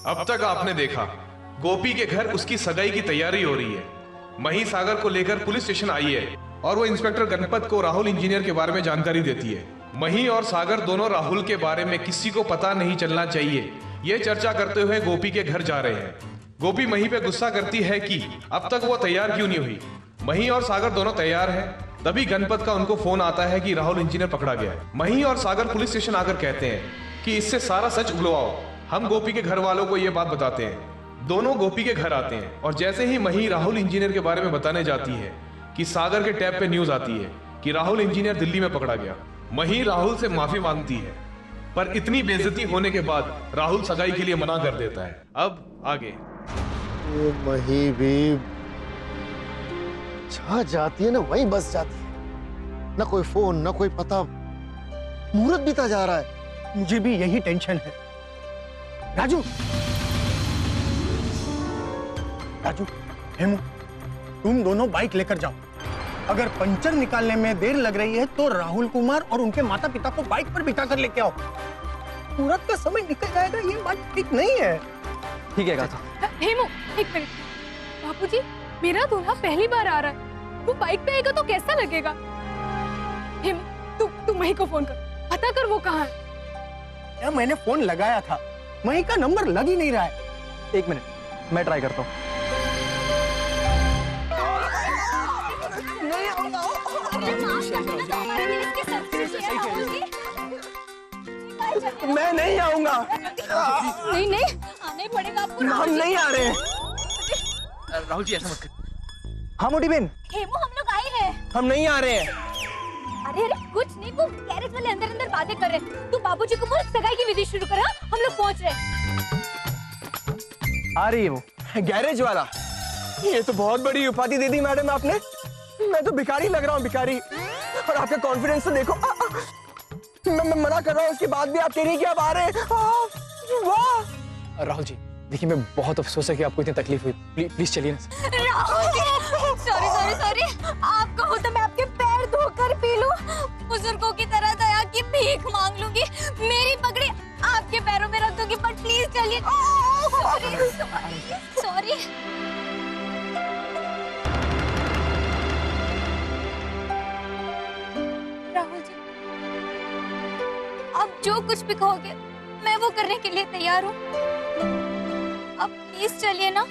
अब तक आपने देखा गोपी के घर उसकी सगाई की तैयारी हो रही है। मही सागर को लेकर पुलिस स्टेशन आई है और वो इंस्पेक्टर गणपत को राहुल इंजीनियर के बारे में जानकारी देती है। मही और सागर दोनों राहुल के बारे में किसी को पता नहीं चलना चाहिए, ये चर्चा करते हुए गोपी के घर जा रहे हैं। गोपी मही पे गुस्सा करती है कि अब तक वो तैयार क्यों नहीं हुई। मही और सागर दोनों तैयार हैं। तभी गणपत का उनको फोन आता है कि राहुल इंजीनियर पकड़ा गया है। मही और सागर पुलिस स्टेशन आकर कहते हैं कि इससे सारा सच उगलवाओ। हम गोपी के घर वालों को ये बात बताते हैं। दोनों गोपी के घर आते हैं और जैसे ही मही राहुल इंजीनियर के बारे में बताने जाती है कि सागर के टैब पे न्यूज आती है कि राहुल इंजीनियर दिल्ली में पकड़ा गया। मही राहुल से माफी मांगती है, पर इतनी बेइज्जती होने के बाद राहुल सगाई के लिए मना कर देता है। अब आगे ये मही भी जहाँ जाती है ना वहीं बस जाती है, ना कोई फोन ना कोई पता। मुहूर्त बीता जा रहा है। मुझे भी यही टेंशन है। राजू, राजू, हेमू, तुम दोनों बाइक लेकर जाओ। अगर पंचर निकालने में देर लग रही है तो राहुल कुमार और उनके माता पिता को बाइक पर बिठा कर लेके आओ। मुहूर्त का समय निकल जाएगा, ये बात ठीक नहीं है। ठीक है गाथा। हेमू, एक मिनट। बापूजी, मेरा दूल्हा पहली बार आ रहा है, वो बाइक पे आएगा तो कैसा लगेगा? हेमू, तू मही को फोन कर, पता कर वो कहाँ है। यार मैंने फोन लगाया था, मही का नंबर लग ही नहीं रहा है। एक मिनट, मैं ट्राई करता हूँ। मैं नहीं आऊंगा। नहीं नहीं, आना ही पड़ेगा आपको। हम नहीं आ रहे हैं। राहुल जी ऐसा मत कर। हाँ मोटी बहन, हेमू, हम लोग आए हैं। हम नहीं आ रहे हैं। अरे अरे कुछ नहीं, वो गैरेज वाले अंदर अंदर बातें कर रहे हैं। तू बाबूजी को बोल सगाई की विधि शुरू कर। हम लोग पहुंच रहे हैं। आ रही है वो। गैरेज वाला? ये तो बहुत बड़ी उपाधि दे दी मैडम आपने। मैं तो भिखारी लग रहा हूँ, भिखारी। और आपका कॉन्फिडेंस तो देखो। मैं मना कर रहा हूँ, उसके बाद भी आप कह रही हैं कि आप आ रहे हैं। वाह राहुल जी, देखिए मैं बहुत अफसोस है कि आपको इतनी तकलीफ हुई। प्लीज चलिए ना। सॉरी सॉरी सॉरी, आप कहो तो मैं आपके पैर धोकर पी लूं, बुजुर्गों की तरह दया की भीख मांग लूंगी, मेरी पगड़ी आपके पैरों में रख दूंगी, पर प्लीज चलिए। Sorry sorry. राहुल जी, आप जो कुछ भी कहोगे मैं वो करने के लिए तैयार हूँ। आप प्लीज चलिए ना।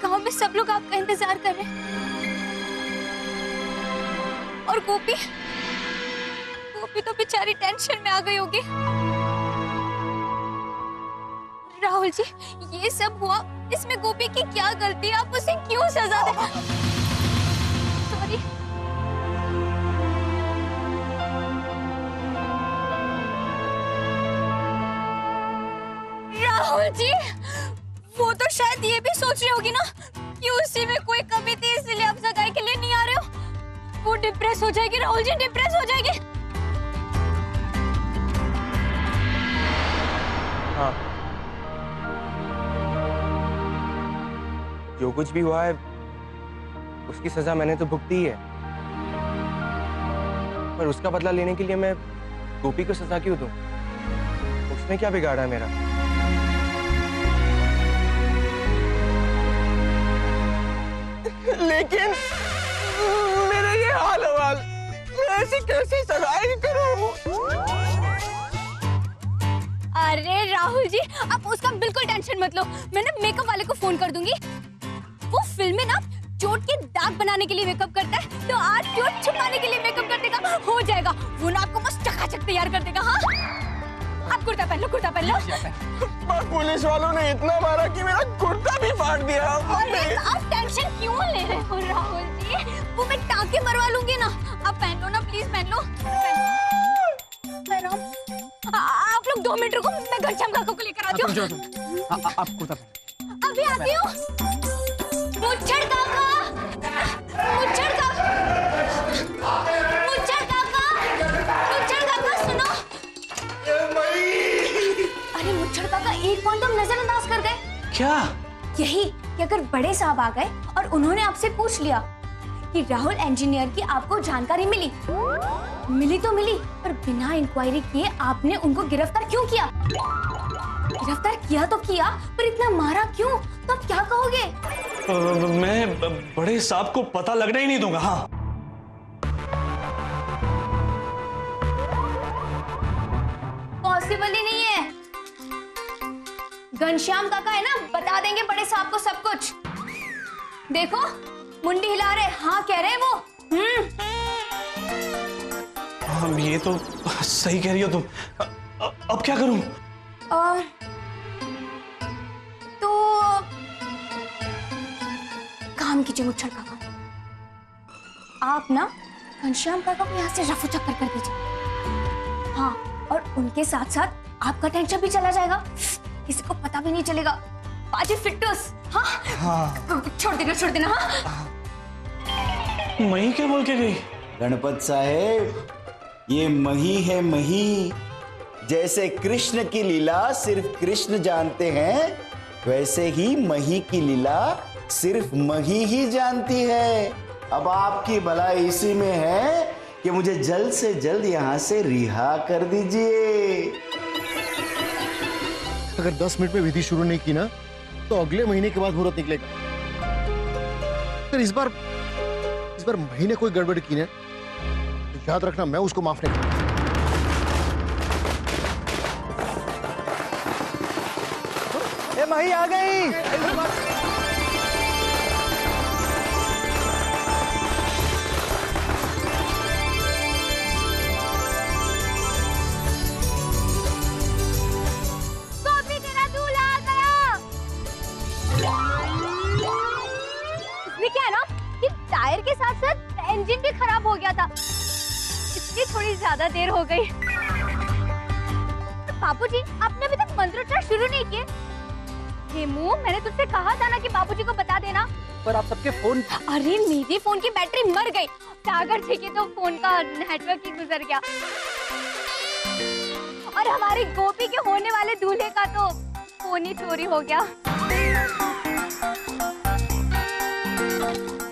गांव में सब लोग आपका इंतजार कर रहे हैं। और गोपी तो बेचारी टेंशन में आ गई होगी। राहुल जी, ये सब हुआ, इसमें गोपी की क्या गलती है? आप उसे क्यों सजा दे? सॉरी। राहुल जी, वो तो शायद ये भी सोच रही होगी ना कि उसी में कोई कमी थी, इसलिए आप सगाई के लिए नहीं आ रहे हो। वो डिप्रेस हो जाएगी राहुल जी, डिप्रेस हो जाएगी। हाँ, जो कुछ भी हुआ है उसकी सजा मैंने तो भुगती है, पर उसका बदला लेने के लिए मैं गोपी को सजा क्यों दूं? उसमें क्या बिगाड़ा है मेरा? लेकिन मेरा ये हाल हवाल, मैं ऐसी कैसी सगाई करूं? अरे राहुल जी, आप उसका बिल्कुल टेंशन मत लो। मैं ना मेकअप वाले को फोन कर दूंगी। वो फिल्म में ना चोट के दाग बनाने के लिए मेकअप करता है, तो आज चोट छुपाने के लिए मेकअप कर देगा। हो जाएगा, वो ना आपको बस चकाचक तैयार कर देगा। हाँ, आप कुर्ता पहन लो, कुर्ता पहन लो। पुलिस वालों ने इतना मारा कि मेरा कुर्ता भी फाड़ दिया। अरे आप टेंशन क्यों ले रहे हो राहुल जी? वो मैं टाँके मरवा लूंगी ना। आप पहन लो ना, प्लीज पहन लो। आप लोग 2 मिनट रुको, मैं घनश्याम काका को लेकर आती हूँ। आप कुर्ता पहन। अभी आती हूँ। मुच्छड़ काका, मुच्छड़ काका, मुच्छड़ काका, मुच्छड़ काका सुनो। अरे मुच्छड़ काका, एक पॉइंट तुम नजरअंदाज कर गए। क्या? यही कि अगर बड़े साहब आ गए और उन्होंने आपसे पूछ लिया कि राहुल इंजीनियर की आपको जानकारी मिली तो मिली, पर बिना इंक्वायरी किए आपने उनको गिरफ्तार क्यों किया? गिरफ्तार किया तो किया, पर इतना मारा क्यों? तो अब क्या कहोगे? मैं बड़े साहब को पता लगने ही नहीं दूंगा। हाँ, पॉसिबल ही नहीं है। घनश्याम काका है ना, बता देंगे बड़े साहब को सब कुछ। देखो मुंडी हिला रहे, हाँ कह रहे वो। हाँ, ये तो सही कह रही हो तुम। अब क्या करूं? तो काम कीजिए मुच्छर काका, आप ना घनश्याम काका को यहाँ से रफू चक्कर कर दीजिए। हाँ, और उनके साथ साथ आपका टेंशन भी चला जाएगा, किसी को पता भी नहीं चलेगा। बाजी फिट्टूस। हाँ हाँ, छोड़ देना। हाँ, मही क्या बोल के गई? गणपत साहेब, ये मही है मही। जैसे कृष्ण की लीला सिर्फ कृष्ण जानते हैं, वैसे ही मही की लीला सिर्फ मही ही जानती है। अब आपकी भलाई इसी में है कि मुझे जल्द से जल्द यहाँ से रिहा कर दीजिए। अगर 10 मिनट में विधि शुरू नहीं की ना, तो अगले महीने के बाद मुहूर्त निकलेगा। फिर इस बार महीने कोई गड़बड़ की ना, तो याद रखना मैं उसको माफ नहीं करूंगा। मही आ गई। गोपी तेरा दूल्हा आ गया। इसमें क्या है ना कि टायर के साथ साथ इंजन भी खराब हो गया था, इसलिए थोड़ी ज्यादा देर हो गई। बाबूजी, आपने अभी तक मंत्रोच्चार शुरू नहीं किए। हेमू, मैंने तुझसे कहा था ना कि बाबूजी को बता देना। पर आप सबके फोन। अरे मेरी फोन की बैटरी मर गई, सागर जी की तो फोन का नेटवर्क ही गुजर गया, और हमारी गोपी के होने वाले दूल्हे का तो फोन ही चोरी हो गया।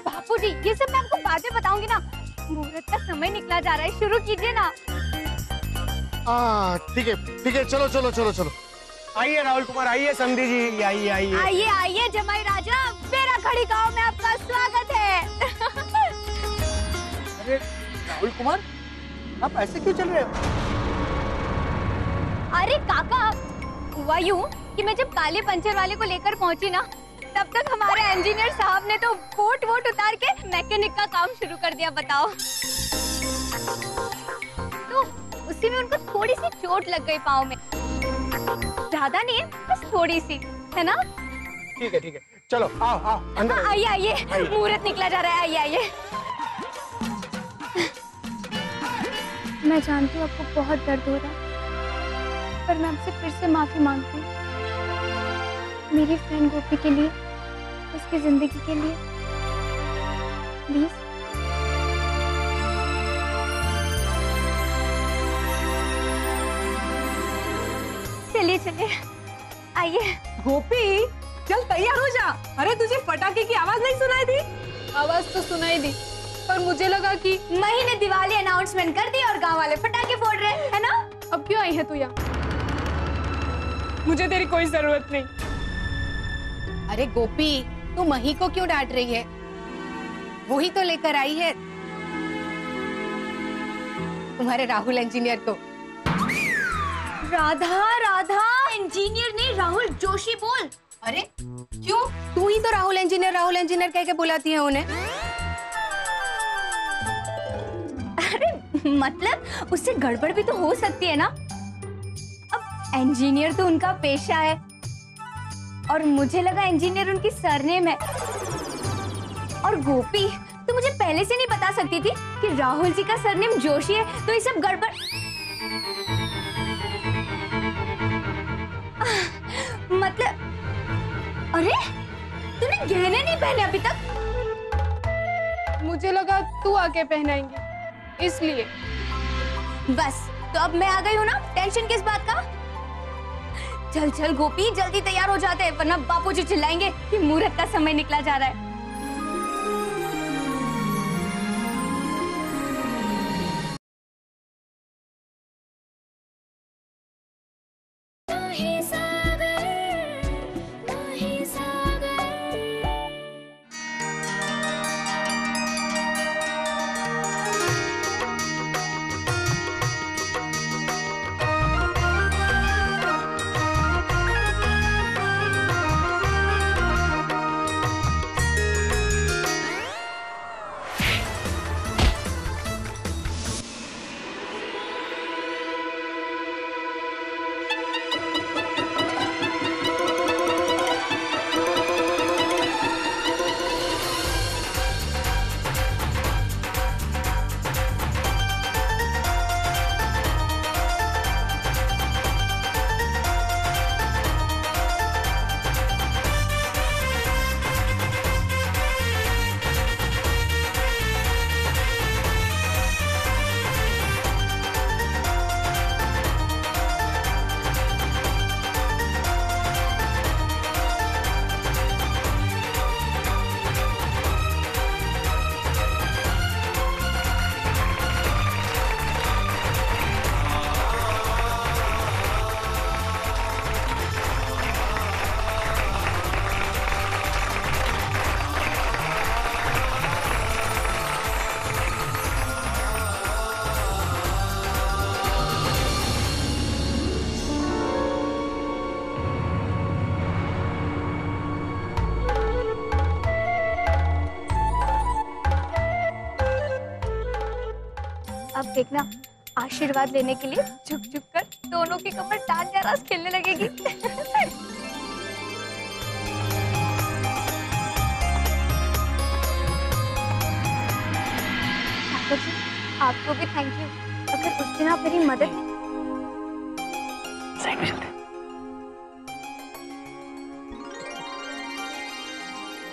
बाबूजी, ये सब मैं आपको बाद में बताऊंगी ना। मुहूर्त का समय निकला जा रहा है, शुरू कीजिए ना। ठीक है, चलो। आइए राहुल कुमार, आइए समधी जी, आइए। जमाई राजा, मेरा खड़ी गांव में आपका स्वागत है। अरे राहुल कुमार, आप ऐसे क्यों चल रहे हो? अरे काका, हुआ यूं कि मैं जब काले पंचर वाले को लेकर पहुंची ना, तब तक हमारे इंजीनियर साहब ने तो वोट उतार के मैकेनिक का काम शुरू कर दिया। बताओ, तो उसी में उनको थोड़ी सी चोट लग गई पाँव में, ज्यादा नहीं है, बस थोड़ी सी, है ना? ठीक है, चलो आओ अंदर। आइए, मुहूर्त निकला जा रहा है, आइए। मैं जानती हूँ आपको बहुत दर्द हो रहा है, पर मैं आपसे फिर से माफी मांगती हूँ, मेरी फ्रेंड गोपी के लिए, उसकी जिंदगी के लिए, प्लीज। चलिए, आइए। गोपी, चल तैयार हो जा। अरे तुझे पटाखे की आवाज नहीं सुनाई दी? आवाज तो सुनाई दी, पर मुझे लगा कि मही ने दिवाली अनाउंसमेंट कर दी और गांव वाले पटाखे फोड़ रहे हैं, है ना? अब क्यों आई है तू यहाँ? मुझे तेरी कोई जरूरत नहीं। अरे गोपी, तू मही को क्यों डांट रही है? वो ही तो लेकर आई है तुम्हारे राहुल इंजीनियर को। राधा, इंजीनियर नहीं, राहुल जोशी बोल। अरे क्यों? तू ही तो राहुल इंजीनियर कह के बुलाती है उन्हें। अरे मतलब उससे गड़बड़ भी तो हो सकती है ना। अब इंजीनियर तो उनका पेशा है, और मुझे लगा इंजीनियर उनकी सरनेम है। और गोपी, तू मुझे पहले से नहीं बता सकती थी कि राहुल जी का सरनेम जोशी है, तो ये सब गड़बड़। मतलब, अरे तूने गहने नहीं पहने अभी तक? मुझे लगा तू आके पहनाएंगी, इसलिए। बस, तो अब मैं आ गई हूँ ना, टेंशन किस बात का? चल गोपी, जल्दी तैयार हो जाते हैं, वरना बापूजी चिल्लाएंगे कि मुहूर्त का समय निकला जा रहा है। सागर अब देखना, आशीर्वाद लेने के लिए झुक झुक कर दोनों की कमर डांडिया रास खेलने लगेगी। आपको भी थैंक यू। अगर उस दिन आप मेरी मदद साइड में चलते हैं।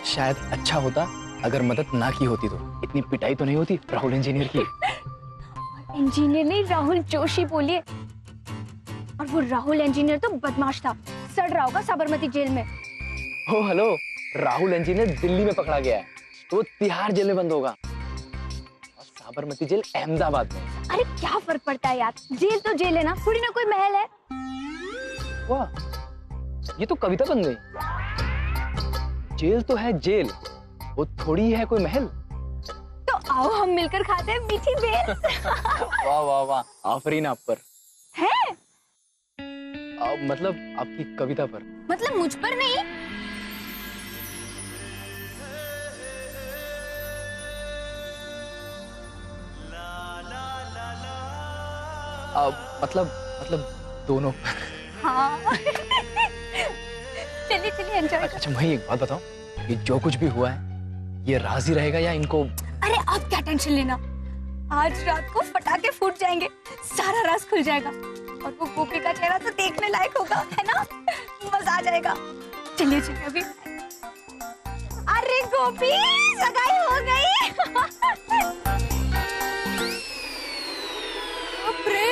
शायद अच्छा होता अगर मदद ना की होती तो इतनी पिटाई तो नहीं होती राहुल इंजीनियर की। इंजीनियर नहीं, राहुल जोशी बोलिए। और वो राहुल इंजीनियर तो बदमाश था, सड़ रहा होगा साबरमती जेल में। ओ हेलो, राहुल इंजीनियर दिल्ली में पकड़ा गया है तो वो तिहाड़ जेल में बंद होगा और साबरमती जेल अहमदाबाद में। अरे क्या फर्क पड़ता है यार, जेल तो जेल है ना, थोड़ी ना कोई महल है। वाह, ये तो कविता बन गई। जेल तो है जेल, वो थोड़ी है कोई महल। तो आओ हम मिलकर खाते हैं मीठी बेल। वाह वाह वाह, आफरीन आप पर है। मतलब आपकी कविता पर। मतलब मुझ पर नहीं। मतलब दोनों। हाँ। चलिए चलिए एंजॉय। अच्छा मैं एक बात बताऊं, ये जो कुछ भी हुआ है ये राजी रहेगा या इनको? अरे आप क्या टेंशन लेना, आज रात को पटाखे फूट जाएंगे, सारा राज खुल जाएगा और वो गोपी का चेहरा तो देखने लायक होगा, है ना? मजा आ जाएगा। चलिए चलिए अभी। अरे गोपी, सगाई हो गई। अरे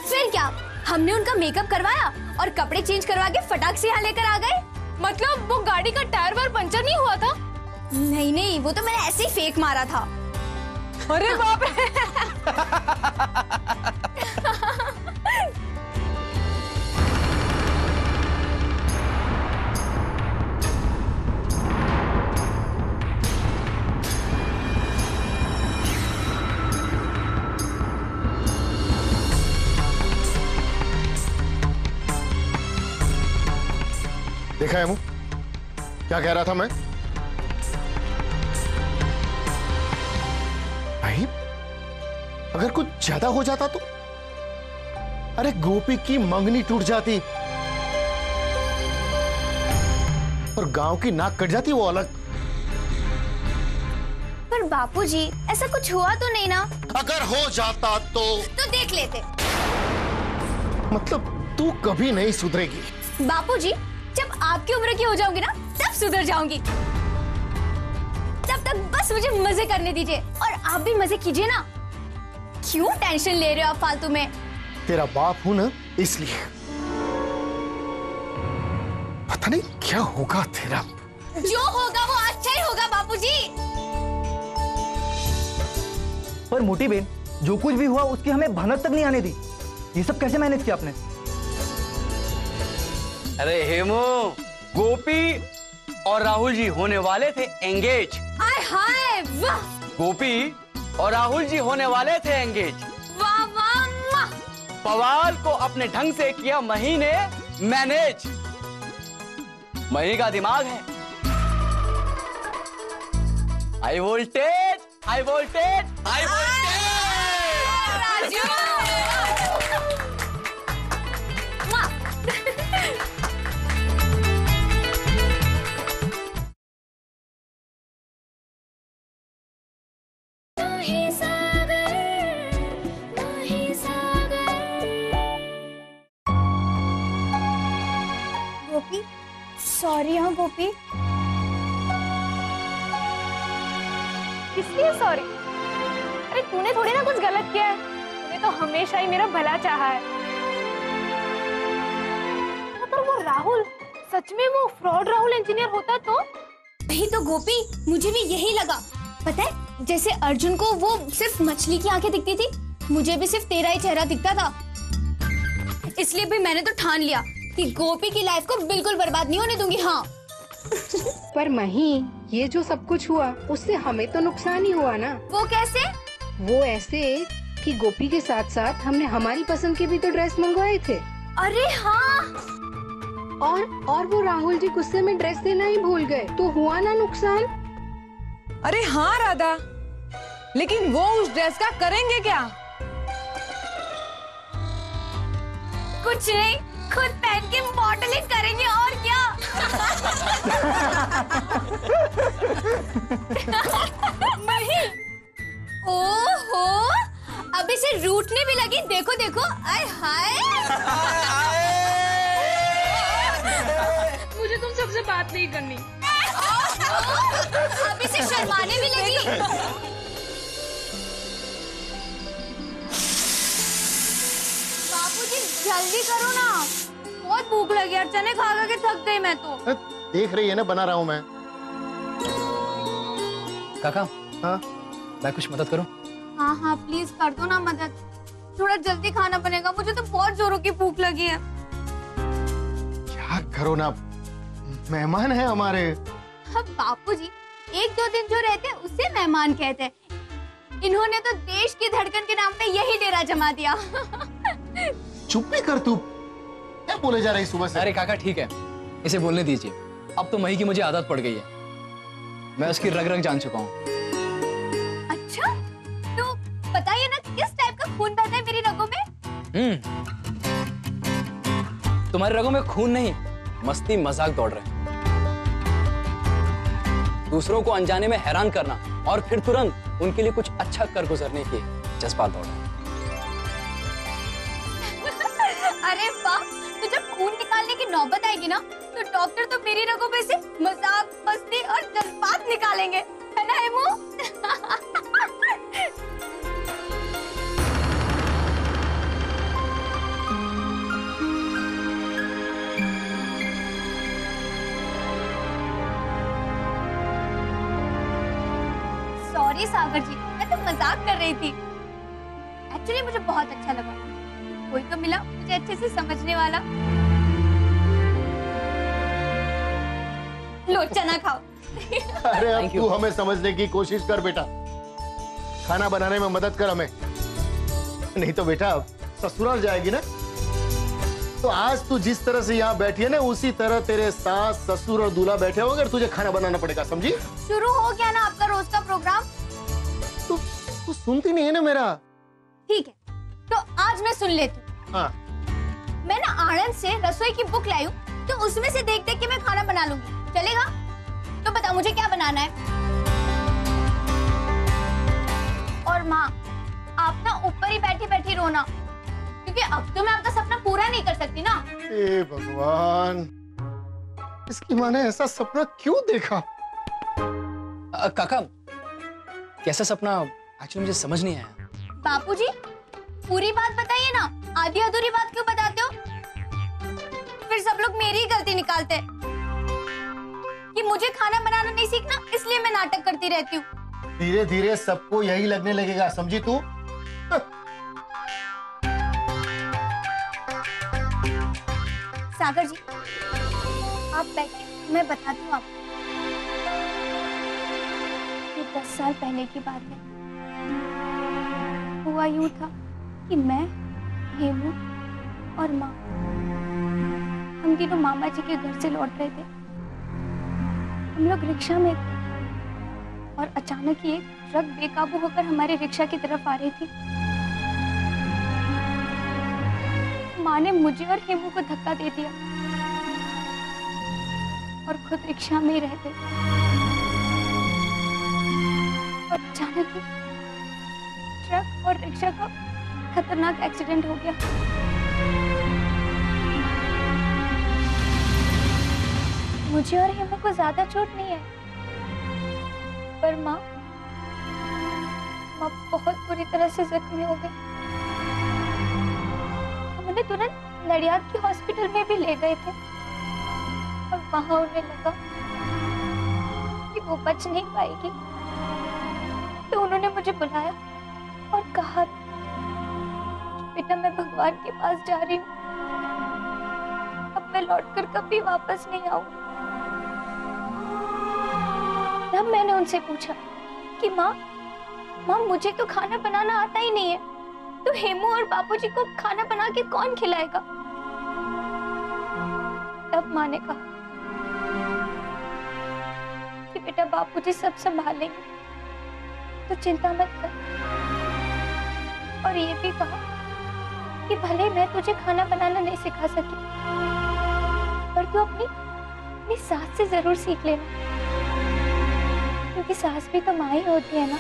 फिर क्या, हमने उनका मेकअप करवाया और कपड़े चेंज करवा के फटाक से यहाँ लेकर आ गए। मतलब वो गाड़ी का टायर वायर पंचर नहीं हुआ था? नहीं नहीं, वो तो मैंने ऐसे ही फेक मारा था। अरे बाप रे। देखा है मुँह, क्या कह रहा था मैं? भाई अगर कुछ ज्यादा हो जाता तो? अरे गोपी की मंगनी टूट जाती और गांव की नाक कट जाती, वो अलग। पर बापूजी ऐसा कुछ हुआ तो नहीं ना? अगर हो जाता तो देख लेते। मतलब तू कभी नहीं सुधरेगी। बापूजी जब आपकी उम्र की हो जाऊंगी ना तब सुधर जाऊंगी। तब तक बस मुझे मजे करने दीजिए और आप भी मजे कीजिए ना। क्यों टेंशन ले रहे हो आप फालतू में? तेरा बाप हूं ना, इसलिए। पता नहीं क्या होगा तेरा। जो होगा वो अच्छा ही होगा बापूजी। पर मोटी बहन, जो कुछ भी हुआ उसकी हमें भनक तक नहीं आने दी। ये सब कैसे मैनेज किया आपने? अरे हेमो, गोपी और राहुल जी होने वाले थे एंगेज। हाय हाय वाह। गोपी और राहुल जी होने वाले थे एंगेज। वाह वाह वाह। पवाल को अपने ढंग से किया मही ने मैनेज। मही का दिमाग है high voltage, high voltage, high voltage. Raju Gopi, sorry. हाँ गोपी, किस लिए सॉरी? अरे तूने थोड़ी ना कुछ गलत किया है, तूने तो हमेशा ही मेरा भला चाहा है। अगर वो राहुल सच में वो फ्रॉड राहुल इंजीनियर होता तो? वही तो गोपी, मुझे भी यही लगा। पता है, जैसे अर्जुन को वो सिर्फ मछली की आंखें दिखती थी, मुझे भी सिर्फ तेरा ही चेहरा दिखता था। इसलिए भी मैंने तो ठान लिया कि गोपी की लाइफ को बिल्कुल बर्बाद नहीं होने दूंगी। हाँ। पर मही, ये जो सब कुछ हुआ उससे हमें तो नुकसान ही हुआ ना। वो कैसे? वो ऐसे कि गोपी के साथ साथ हमने हमारी पसंद के भी तो ड्रेस मंगवाए थे। अरे हाँ, और वो राहुल जी गुस्से में ड्रेस देना ही भूल गए तो हुआ ना नुकसान। अरे हाँ राधा, लेकिन वो उस ड्रेस का करेंगे क्या? कुछ नहीं, खुद पहन के मॉडलिंग करेंगे और क्या। नहीं, ओहो, अब इसे रूठने भी लगी। देखो देखो, आय हाय। मुझे तुम सबसे बात नहीं करनी। अब इसे शर्माने भी लगी। बापूजी जल्दी करो ना, बहुत भूख लगी यार, चने खा खा के थक गई मैं तो। देख रही है ना, बना रहा हूँ मैं। काका, हाँ मैं कुछ मदद करूं? हाँ हाँ प्लीज कर दो ना मदद, थोड़ा जल्दी खाना बनेगा, मुझे तो बहुत जोरों की भूख लगी है। क्या करो ना, मेहमान है हमारे। बापूजी, 1-2 दिन जो रहते हैं उसे मेहमान कहते हैं। इन्होंने तो देश की धड़कन के नाम पे यही डेरा जमा दिया। चुप भी कर तू, क्या बोले जा रही सुबह से? अरे काका ठीक है, इसे बोलने दीजिए। अब तो मही की मुझे आदत पड़ गई है, मैं उसकी रग रग जान चुका हूँ। अच्छा, तो बताइए ना किस टाइप का खून बहता है मेरी रगों में? तुम्हारे रगों में खून नहीं, मस्ती मजाक दौड़ रहे हैं। दूसरों को अनजाने में हैरान करना और फिर तुरंत उनके लिए कुछ अच्छा कर गुजरने के जज्बात दौड़ रहे हैं। अरे वाह, तो जब खून निकालने की नौबत आएगी ना, तो डॉक्टर तो मेरी रगों में से मजाक, मस्ती और जज्बात निकालेंगे, है ना हेमू? सॉरी सागर जी, मैं तो मजाक कर रही थी। एक्चुअली मुझे बहुत अच्छा लगा, कोई तो मिला मुझे अच्छे से समझने वाला। लो चना खाओ। अरे अब तू हमें समझने की कोशिश कर बेटा, खाना बनाने में मदद कर हमें, नहीं तो बेटा ससुराल जाएगी ना। तो आज तू जिस तरह से यहाँ बैठी है ना, उसी तरह तेरे सास, ससुर और दूल्हा बैठे होंगे और तुझे खाना बनाना पड़ेगा, समझी? शुरू हो गया ना आपका रोज का प्रोग्राम। तू सुनती नहीं है ना मेरा। ठीक है, तो आज मैं सुन लेती हूँ। हाँ। मैं ना आनंद से रसोई की बुक लाई हूँ, तो उसमें से देख देख के मैं खाना बना लूंगी, चलेगा? तो बताओ मुझे क्या बनाना है। और माँ, आप ना ऊपर ही बैठी बैठी रोना, क्योंकि अब तो मैं आपका सपना पूरा नहीं कर सकती ना। हे भगवान, इसकी माँ ने ऐसा सपना क्यों देखा? काका, कैसा सपना? एक्चुअली मुझे समझ नहीं आया। बापूजी, पूरी बात बताइए ना, आधी अधूरी बात क्यों बताते हो? फिर सब लोग मेरी ही गलती निकालते हैं कि मुझे खाना बनाना नहीं सीखना, इसलिए मैं नाटक करती रहती हूँ। धीरे धीरे सबको यही लगने लगेगा, समझी तू? सागर जी, आप बैठिए, मैं बताती हूँ आपको। ये 10 साल पहले की बात है। हुआ यूं था कि मैं, हेमू और माँ, हम तीनों मामा जी के घर से लौट रहे थे। हम लोग रिक्शा में थे और अचानक ही एक ट्रक बेकाबू होकर हमारे रिक्शा की तरफ आ रही थी। माँ ने मुझे और हेमू को धक्का दे दिया और खुद रिक्शा में ही रह गई। और अचानक ही ट्रक और रिक्शा का खतरनाक एक्सीडेंट हो गया। मुझे और हेमू को ज्यादा चोट नहीं है, पर माँ बहुत बुरी तरह से जख्मी हो गई। हम उन्हें तुरंत नडियाद के हॉस्पिटल में भी ले गए थे और वहां उन्हें लगा कि वो बच नहीं पाएगी, तो उन्होंने मुझे बुलाया और कहा, बेटा मैं भगवान के पास जा रही हूँ, अब मैं लौटकर कभी वापस नहीं आऊंगी। तब मैंने उनसे पूछा कि माँ मुझे तो खाना बनाना आता ही नहीं है, तो हेमू और बापूजी को खाना बना के कौन खिलाएगा? तब माँ ने कहा कि बेटा बापूजी सब संभालेंगे, तो चिंता मत कर। और ये भी कहा कि भले मैं तुझे खाना बनाना नहीं सिखा सकी, पर तू अपनी सास से जरूर सीख लेना, क्योंकि सास भी तो माँ ही होती है ना।